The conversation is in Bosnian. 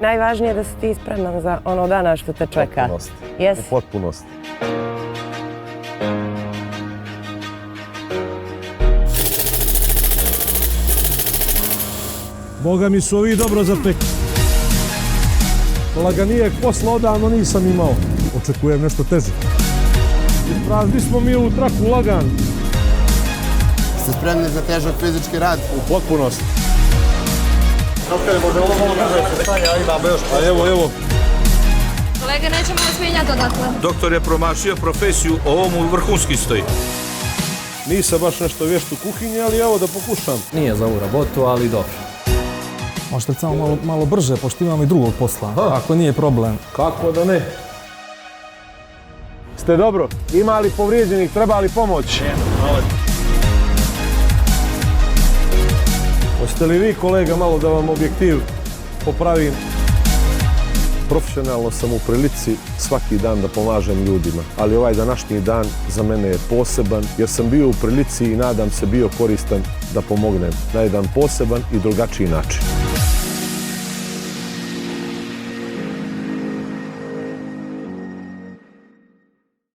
Najvažnije je da si ti spreman za ono dana što te čeka. Potpunost. Jesi? U potpunosti. Boga mi su ovi dobro zapekli. Laganijeg posla odavno nisam imao. Očekujem nešto teže. Isprazni smo mi u traku lagan. Ste spremni za težak fizički rad? U potpunosti. Evo. Kolege, nećemo vas mijenjati odatle. Doktor je promašio profesiju, ovomu vrhunski stoji. Nisam baš nešto vješt u kuhinji, ali evo da pokušam. Nije za ovu robotu, ali dobro. Možete samo malo brže, pošto imamo i drugog posla, ako nije problem. Kako da ne? Ste dobro? Ima li povrijeđenih, treba li pomoć? Hoćete li vi, kolega, malo da vam objektiv popravim? Profesionalno sam u prilici svaki dan da pomažem ljudima, ali ovaj današnji dan za mene je poseban jer sam bio u prilici i nadam se bio koristan da pomognem na jedan poseban i drugačiji način.